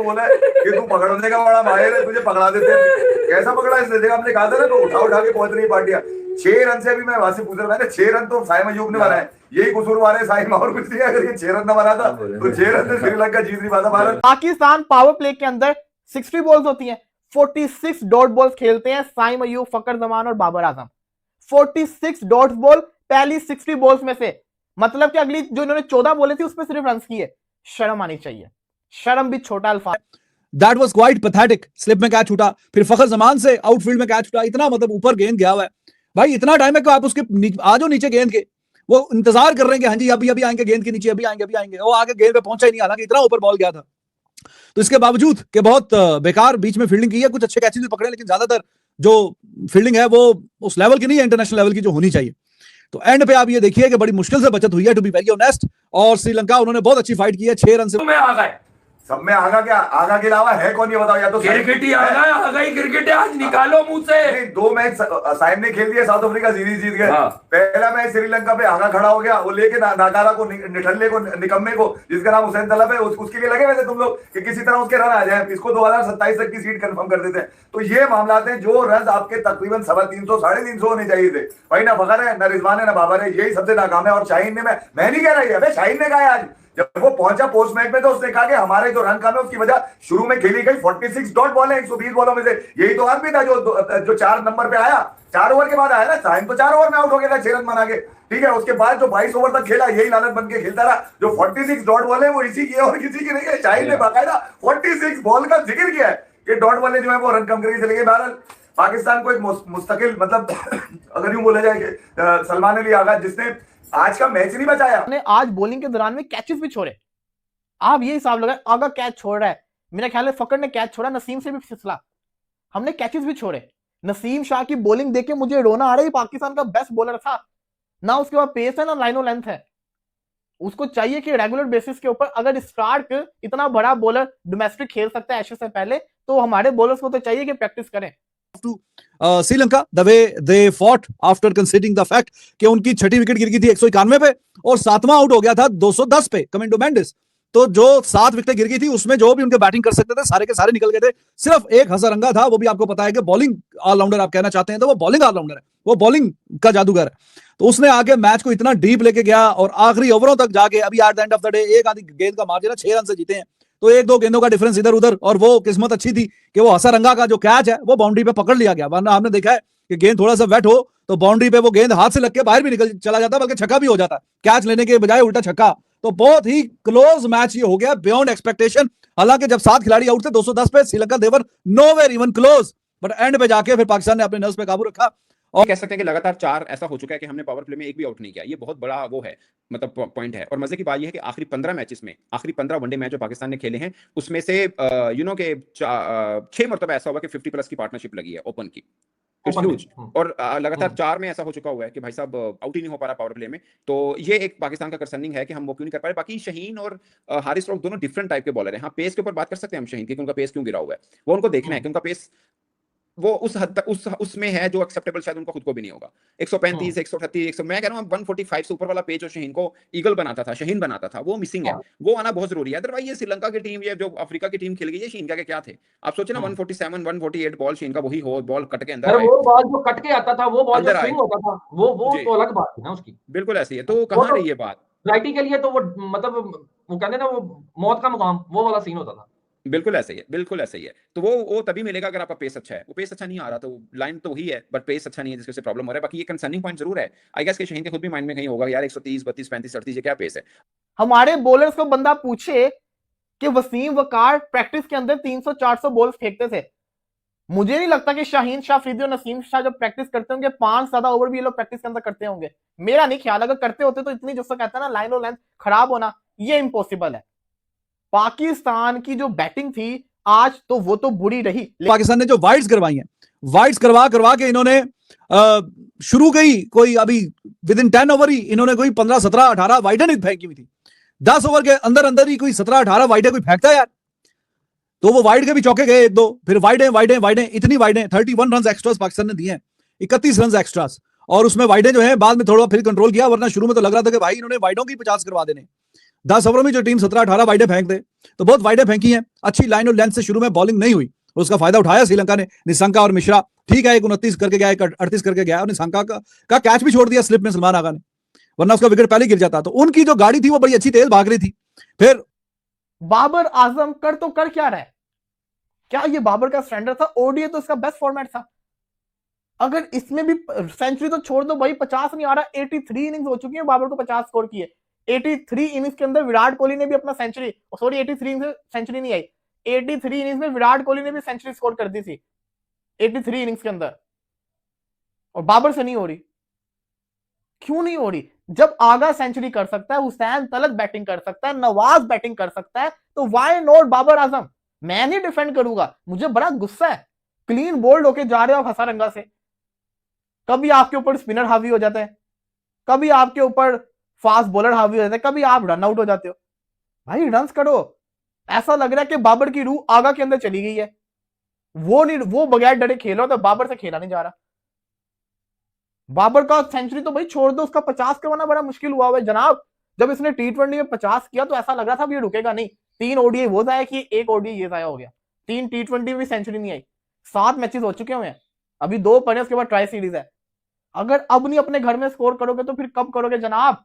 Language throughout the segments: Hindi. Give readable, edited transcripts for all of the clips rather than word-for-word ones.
बोला है कि तू पकड़ने का बड़ा माहिर है, तुझे पकड़ा देते हैं। कैसा पकड़ा इसने, देखा हमने कहा था ना, तो उठा के पहुंच रही पार्टियां। 6 रन से, अभी मैं वहां से पूछ रहा था, 6 रन तो साइम अयूब ने बनाए, यही कसूरवार है साइम, और कुछ नहीं। अगर ये 6 रन न बना था तो 6 रन से श्रीलंका जीत नहीं पाता भारत। पाकिस्तान पावर प्ले के अंदर 60 बॉल्स होती हैं, 46 डॉट बॉल्स खेलते हैं साइम अयूब, फकर जमान और बाबर आजम। 46 डॉट बॉल पहली 60 बॉल्स में से, मतलब कि अगली जो इन्होंने 14 बोले थे उसमें सिर्फ रन किए। शर्म आनी चाहिए, शर्म भी छोटा अल्फाज। That was quite pathetic. Slip में कैच छूटा, फिर फखर जमान से आउटफील्ड में कैच छूटा, इतना मतलब ऊपर गेंद गया हुआ है भाई, इतना टाइम है कि आप उसके आ जाओ नीचे गेंद के, वो इंतजार कर रहे हैं कि हाँ जी अभी अभी आएंगे गेंद के नीचे, अभी आएंगे, वो आगे गेंद पे पहुंचा ही नहीं, हालांकि इतना ऊपर बॉल गया था। तो इसके बावजूद कि बहुत बेकार बीच में फील्डिंग की है, कुछ अच्छे कैचेस भी पकड़े, लेकिन ज्यादातर जो फील्डिंग है वो उस लेवल की नहीं है, इंटरनेशनल लेवल की जो होनी चाहिए। तो एंड पे आप ये देखिए कि बड़ी मुश्किल से बचत हुई है, टू बी वेरी ऑनेस्ट, और श्रीलंका उन्होंने बहुत अच्छी फाइट की है। 6 रन से में आ गए, सब में आगा, क्या आगा के अलावा है कौन, ये बताओ। या तो क्रिकेट ही आगा ही क्रिकेट है, आज निकालो मुंह से। 2 मैच साइम ने खेल दिया, साउथ अफ्रीका सीरीज जीत गए। हाँ। पहला मैच श्रीलंका पे आगा खड़ा हो गया, वो लेके नाकारा को, निठल्ले को, निकम्मे को, जिसका नाम हुसैन तलब है, उसके लिए लगे वैसे तुम लोग कि किसी तरह उसके रन आ जाए, इसको 2027 तक की सीट कंफर्म कर देते हैं। तो ये मामला है, जो रन आपके तकरीबन 350 350 होने चाहिए थे भाई, ना फखर है, ना रिजवान है, ना बाबर है, यही सबसे नाकाम है। और शाहीन ने, मैं नहीं कह रही है, शाहीन ने कहा है आज जब वो पहुंचा पोस्ट मैच में, तो उसने कहा कि हमारे जो रन कम है उसकी वजह शुरू में खेली गई 46 डॉट बॉल है 120 बॉलों में से, यही तो आदमी था जो 4 नंबर पे आया, 4 ओवर के बाद आया ना। साइम तो 4 ओवर में आउट हो गया था 6 रन बना के, ठीक है। उसके बाद जो 22 ओवर तक खेला, यही लालच बन के खेलता रहा। जो 46 डॉट बॉल है वो इसी की है और किसी की नहीं है। शाहिद ने बाकायदा 46 बॉल का जिक्र किया है कि डॉट बॉलें जो है वो रन कम करके चले गए। बहरहाल पाकिस्तान को एक मुस्तकिल, मतलब अगर यूं बोला जाए कि सलमान अली आगा, जिसने आज का मैच नहीं बचाया, ने आज बॉलिंग के दौरान में कैचेस भी छोड़े। आप ये हिसाब लगाए, आगा कैच छोड़ रहा है, मेरा ख्याल है फकर ने कैच छोड़ा, नसीम से भी फिसला, हमने कैचेस भी छोड़े। नसीम शाह की बॉलिंग देख के मुझे रोना आ रहा है, पाकिस्तान का बेस्ट बॉलर था ना, उसके बाद पेस है ना लाइनो लेंथ है। उसको चाहिए कि रेगुलर बेसिस के ऊपर, अगर स्टार्क इतना बड़ा बॉलर डोमेस्टिक खेल सकता है एशेज से पहले, तो हमारे बॉलर्स को तो चाहिए कि प्रैक्टिस करें। Sri Lanka the way they fought after considering the fact कि उनकी छठी विकेट गिर गई थी 191 पे और 7वां आउट हो गया था 210 पे कमेंडो मेंडिस। तो जो 7 विकेट गिर गई थी उसमें जो भी उनके बैटिंग कर सकते थे सारे के सारे निकल गए थे। सिर्फ एक हसरंगा था, वो भी आपको पता है कि बॉलिंग ऑलराउंडर आप कहना चाहते हैं तो वो बॉलिंग ऑलराउंडर है, वो बॉलिंग का जादूगर है। तो उसने आगे मैच को इतना डीप लेके गया और आखिरी ओवरों तक जाके अभी at the end of the day एक आधी गेंद का मार्जिन 6 रन से जीते हैं। तो 1-2 गेंदों का डिफरेंस इधर उधर, और वो किस्मत अच्छी थी कि वो हसरंगा का जो कैच है वो बाउंड्री पे पकड़ लिया गया, वरना हमने देखा है कि गेंद थोड़ा सा वेट हो तो बाउंड्री पे वो गेंद हाथ से लग के बाहर भी निकल चला जाता, बल्कि छक्का भी हो जाता, कैच लेने के बजाय उल्टा छक्का। तो बहुत ही क्लोज मैच ये हो गया, बियॉन्ड एक्सपेक्टेशन। हालांकि जब 7 खिलाड़ी आउट थे 210 पे, Sri Lanka they were nowhere even close, but end पे जाके फिर पाकिस्तान ने अपने नर्व्स पे काबू रखा। और कह सकते हैं कि लगातार 4 ऐसा हो चुका है कि हमने पावर प्ले में एक भी आउट नहीं किया। ये बहुत बड़ा वो है, मतलब पॉइंट है। और मजे की बात ये है कि आखिरी 15 मैचेस में, आखिरी 15 वनडे मैच जो पाकिस्तान ने खेले हैं उसमें से यू नो के 6 मरतबा ऐसा हुआ कि 50+ की पार्टनरशिप लगी है ओपन की। और लगातार 4 में ऐसा हो चुका हुआ है कि भाई साहब आउट ही नहीं हो पा रहा पावर प्ले में। तो ये एक पाकिस्तान का कंसर्निंग है कि हम वो क्यों नहीं कर पा रहे। बाकी शहीन और हारिस रऊफ दोनों डिफरेंट टाइप के बॉलर हैं। हाँ, पेस के ऊपर बात कर सकते हैं हम शहीन की, उनका पेस क्यों गिरा हुआ है, वो उनको देखना है कि उनका पेस वो उस हद तक उसमें है जो एक्सेप्टेबल शायद उनको खुद को भी नहीं होगा। 135 138 100, मैं कह रहा हूं 145 से ऊपर वाला पेज जो शहीन को ईगल बनाता था, शहीन बनाता था, वो मिसिंग है। वो आना बहुत जरूरी है। अदरवाइज ये श्रीलंका की टीम, ये जो अफ्रीका की टीम खेल गई है, शहीन का क्या थे आप सोचे ना, 147 148 बॉल शहीन का वही हो, बॉल कट के अंदर, वो बॉल जो कट के आता था, वो बॉल जो स्विंग होता था, वो तो अलग बात थी ना उसकी। बिल्कुल ऐसी है। तो कहां रही है बात राइटी के लिए, तो वो मतलब वो कहते हैं ना, वो मौत का मुकाम, वो वाला सीन होता था। बिल्कुल ऐसे ही है, बिल्कुल ऐसे ही है। तो वो तभी मिलेगा अगर आपका पेस अच्छा है। वो पेस अच्छा नहीं आ रहा, तो लाइन तो वही है बट पेस अच्छा नहीं है, जिसकी वजह से प्रॉब्लम हो रहा है। बाकी ये कंसर्निंग पॉइंट जरूर है। आई गेस कि शहीन के खुद भी माइंड में कहीं होगा यार 130 32 35 38 ये क्या पेस है। हमारे बॉलर्स को बंदा पूछे कि वसीम वकार प्रैक्टिस के अंदर 300 400 बॉल फेंकते थे, मुझे नहीं लगता कि शाहीन शाह अफरीदी और नसीम शाह जब प्रैक्टिस करते होंगे 5 ज्यादा ओवर भी ये लोग प्रैक्टिस के अंदर करते होंगे। मेरा नहीं ख्याल, अगर करते होते तो इतनी, जिसको कहता है ना लाइन और लेंथ खराब होना, ये इम्पॉसिबल है। पाकिस्तान की जो बैटिंग थी आज, तो वो तो बुरी रही। पाकिस्तान ने जो वाइड्स करवाई हैं, वाइड्स करवा के इन्होंने शुरू गई कोई अभी विद इन 10 ओवर ही इन्होंने कोई 15 17 18 वाइडें फेंकी हुई थी। 10 ओवर के अंदर ही कोई 17 18 वाइडें कोई फेंकता है यार। तो वो वाइड के भी चौके गए 1-2, फिर वाइडें इतनी वाइडें 31 रन एक्स्ट्रास पाकिस्तान ने दिए हैं, 31 रन एक्स्ट्रास। और उसमें वाइडें जो है बाद में थोड़ा फिर कंट्रोल किया, वरना शुरू में तो लग रहा था कि भाई इन्होंने वाइडों की 50 करवा देने। 10 ओवर में जो टीम 17 18 वाइडें फेंक दे, तो बहुत वाइडें फेंकी हैं, अच्छी लाइन और लेंथ से शुरू में बॉलिंग नहीं हुई, उसका फायदा उठाया श्रीलंका ने। निशंका और मिश्रा ठीक है, एक 29 करके गया, एक 38 करके गया, और निशंका का कैच भी छोड़ दिया स्लिप में सलमान आगा ने, वरना उसका विकेट पहले गिर जाता। तो उनकी जो गाड़ी थी वो बड़ी अच्छी तेज भाग रही थी। फिर बाबर आजम कर क्या रहा है? क्या ये बाबर का स्टैंडर्ड था? ओडीआई तो इसका बेस्ट फॉर्मेट था। अगर इसमें भी सेंचुरी तो छोड़ दो भाई, 50 नहीं आ रहा, 83 इनिंग्स हो चुकी है बाबर को 50 स्कोर किए। 83 इनिंग्स के अंदर विराट कोहली ने भी अपना सेंचुरी, सॉरी 83 इनिंग्स सेंचुरी नहीं आई, 83 इनिंग्स में विराट कोहली ने भी सेंचुरी स्कोर कर दी थी 83 इनिंग्स के अंदर, और बाबर से नहीं हो रही। क्यों नहीं हो रही? जब आगा सेंचुरी कर सकता है, हुसैन तलत बैटिंग कर सकता है, नवाज बैटिंग कर सकता है, तो व्हाई नॉट बाबर आजम? मैं नहीं डिफेंड करूंगा, मुझे बड़ा गुस्सा है। क्लीन बोल्ड होके जा रहे हो हसारंगा से, कभी आपके ऊपर स्पिनर हावी हो जाता है, कभी आपके ऊपर फास्ट बॉलर हावी हो जाता है, कभी आप रन आउट हो जाते हो। भाई रन्स करो। ऐसा लग रहा है कि बाबर की रूह आगा के अंदर चली गई है, वो बगैर डरे खेल रहा, तो बाबर से खेला नहीं जा रहा। बाबर का सेंचुरी तो भाई छोड़ दो, उसका 50 करवाना बड़ा मुश्किल हुआ है जनाब। जब इसने T20 में 50 किया तो ऐसा लग रहा था ये रुकेगा नहीं। 3 ओडीआई वो जाया कि 1 ओडीआई ये जाया हो गया, 3 T20 में भी सेंचुरी नहीं आई। 7 मैचेस हो चुके हुए हैं, अभी 2 पड़े, उसके बाद ट्राई सीरीज है। अगर अब नहीं अपने घर में स्कोर करोगे तो फिर कब करोगे जनाब?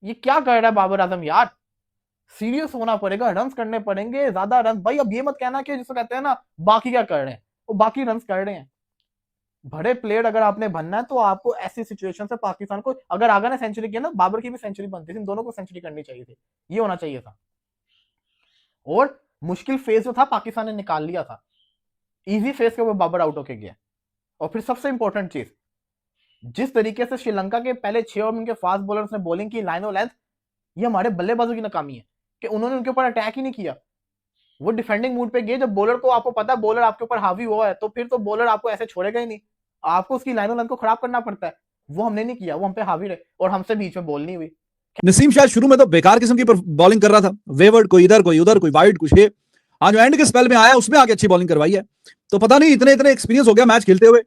ये क्या कर रहा है बाबर आजम यार? सीरियस होना पड़ेगा, रन्स करने पड़ेंगे, ज्यादा रन। भाई अब ये मत कहना कि जिसको कहते हैं ना बाकी क्या कर रहे हैं, वो बाकी रन्स कर रहे हैं। बड़े प्लेयर अगर आपने बनना है तो आपको ऐसी सिचुएशन से पाकिस्तान को, अगर आगा ने सेंचुरी किया ना, बाबर की भी सेंचुरी बनती थी, इन दोनों को सेंचुरी करनी चाहिए थी, ये होना चाहिए था। और मुश्किल फेज जो था पाकिस्तान ने निकाल लिया था, इजी फेज के ऊपर बाबर आउट होके गया। और फिर सबसे इंपॉर्टेंट चीज, जिस तरीके से श्रीलंका के पहले 6 ओवर में उनके फास्ट बॉलर्स ने बॉलिंग की लाइन और लेंथ, ये हमारे बल्लेबाजों की नाकामी है कि उन्होंने उनके ऊपर अटैक ही नहीं किया। वो डिफेंडिंग मूड पे गए। जब बॉलर को, आपको पता है बॉलर आपके ऊपर हावी हुआ है, तो फिर तो बॉलर आपको ऐसे छोड़ेगा ही नहीं, आपको उसकी लाइन और लेंथ को खराब करना पड़ता है। वो हमने नहीं किया, वो हम पे हावी रहे और हमसे बीच में बॉल नहीं हुई। नसीम शायद शुरू में तो बेकार किस्म की बॉलिंग कर रहा था, वेवर्ड कोई इधर कोई उधर, कोई वाइड कुछ ये। आज जो एंड के स्पेल में आया उसमें आगे अच्छी बॉलिंग करवाई है। तो पता नहीं इतने एक्सपीरियंस हो गया मैच खेलते हुए,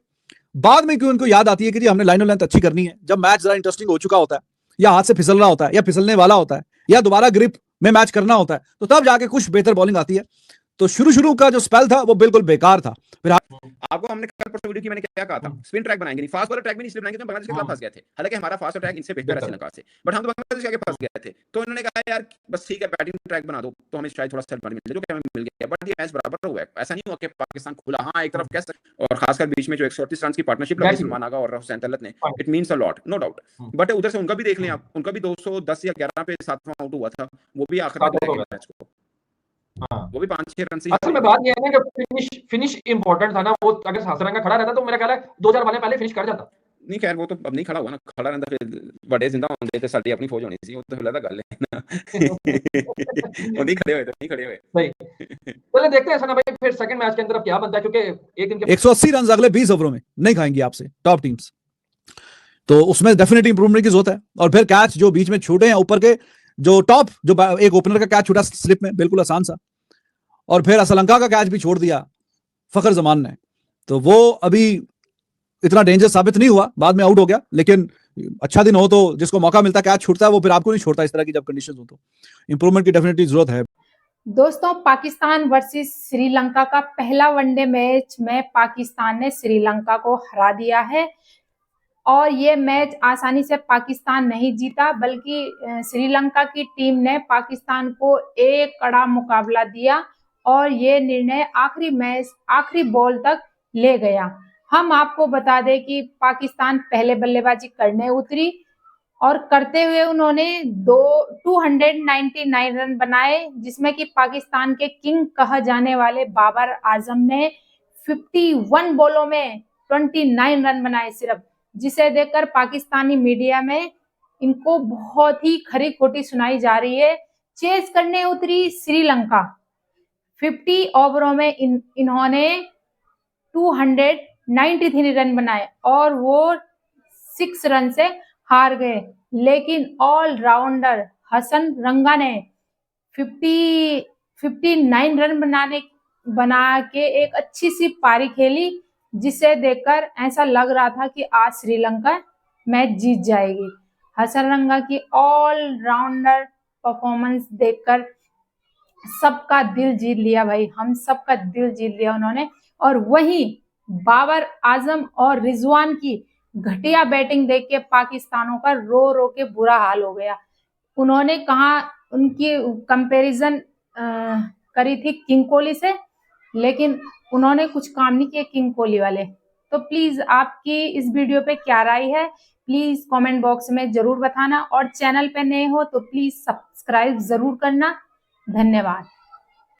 बाद में क्यों इनको याद आती है कि जी हमने लाइन और लेंथ अच्छी करनी है, जब मैच जरा इंटरेस्टिंग हो चुका होता है, या हाथ से फिसल रहा होता है, या फिसलने वाला होता है, या दोबारा ग्रिप में मैच करना होता है, तो तब जाके कुछ बेहतर बॉलिंग आती है। तो शुरू का जो स्पेल था वो बिल्कुल बेकार था। फिर आपको हमने कल परसों वीडियो की मैंने क्या कहा था, स्पिन ट्रैक बनाएंगे नहीं, फास्ट बॉलर ट्रैक भी नहीं, स्लिप बनाएंगे तो बांग्लादेश के खिलाफ फंस गए थे। हालांकि हमारा फास्ट ट्रैक इनसे बेहतर है श्रीलंका से, बट हम तो बांग्लादेश के आगे फंस गए थे। तो इन्होंने कहा यार बस ठीक है बैटिंग ट्रैक बना दो तो हमें शायद थोड़ा सेट मिल जाए, जो कि हमें मिल गया। बट ये मैच बराबर हुआ है, ऐसा नहीं हुआ कि पाकिस्तान खुला। हाँ एक तरफ कह सकते, और खासकर बीच में जो 138 रन की पार्टनरशिप लगी सलमान आगा और हुसैन तलत ने, it means a lot, no doubt. But उधर से उनका भी देख लें आप, उनका भी 210 या 11 पे 7वां आउट हुआ था, वो भी आखिर में मैच को, वो भी 5-6 रन से। असल में बात ये है ना कि फिनिश इंपॉर्टेंट था ना। वो अगर हसरंगा खड़ा रहता तो मेरा ख्याल है 2-4 बॉलें पहले फिनिश कर जाता। नहीं खैर वो तो अब नहीं खड़ा हुआ ना, खड़ा रहता फिर बड़े जिंदा होंगे तो साडी अपनी फौज होनी सी, वो तो फिर गल है ना। वो नहीं खड़े हुए, तो नहीं खड़े हुए। सही। चलिए देखते हैं सना भाई फिर सेकंड मैच के अंदर अब क्या बनता है, क्योंकि एक दिन के 180 रन अगले 20 ओवरों में नहीं खाएंगी आपसे टॉप टीम्स, तो उसमें डेफिनेटली इंप्रूवमेंट की जरूरत है। और फिर कैच जो बीच में छूटे हैं ऊपर के, जो टॉप जो एक ओपनर का कैच छूटा स्लिप में, बिल्कुल आसान सा, और फिर श्रीलंका का कैच भी छोड़ दिया फखर जमान ने, तो वो अभी इतना डेंजर साबित नहीं हुआ, बाद में आउट हो गया। लेकिन अच्छा दिन हो तो जिसको मौका मिलता है कैच छूटता है, वो फिर आपको नहीं छोड़ता इस तरह की जब कंडीशन हो। तो इंप्रूवमेंट की डेफिनेटली जरूरत है। दोस्तों पाकिस्तान वर्सेस श्रीलंका का पहला वनडे मैच में पाकिस्तान ने श्रीलंका को हरा दिया है, और ये मैच आसानी से पाकिस्तान नहीं जीता, बल्कि श्रीलंका की टीम ने पाकिस्तान को एक कड़ा मुकाबला दिया और ये निर्णय आखिरी बॉल तक ले गया। हम आपको बता दें कि पाकिस्तान पहले बल्लेबाजी करने उतरी और करते हुए उन्होंने 299 रन बनाए, जिसमें कि पाकिस्तान के किंग कहा जाने वाले बाबर आजम ने 51 बॉलों में 29 रन बनाए सिर्फ, जिसे देखकर पाकिस्तानी मीडिया में इनको बहुत ही खरी खोटी सुनाई जा रही है। चेस करने उतरी श्रीलंका, 50 ओवरों में इन्होंने 293 रन बनाए और वो 6 रन से हार गए। लेकिन ऑलराउंडर हसरंगा ने 59 रन बना के एक अच्छी सी पारी खेली, जिसे देखकर ऐसा लग रहा था कि आज श्रीलंका मैच जीत जाएगी। हसरंगा की ऑलराउंडर परफॉर्मेंस देखकर सबका दिल जीत लिया भाई, हम सबका दिल जीत लिया उन्होंने। और वहीं बाबर आजम और रिजवान की घटिया बैटिंग देख के पाकिस्तानों का रो रो के बुरा हाल हो गया। उन्होंने कहा, उनकी कंपैरिजन करी थी किंग कोहली से, लेकिन उन्होंने कुछ काम नहीं किया किंग कोहली वाले। तो प्लीज आपकी इस वीडियो पे क्या राय है, प्लीज कमेंट बॉक्स में जरूर बताना, और चैनल पे नए हो तो प्लीज सब्सक्राइब जरूर करना। धन्यवाद।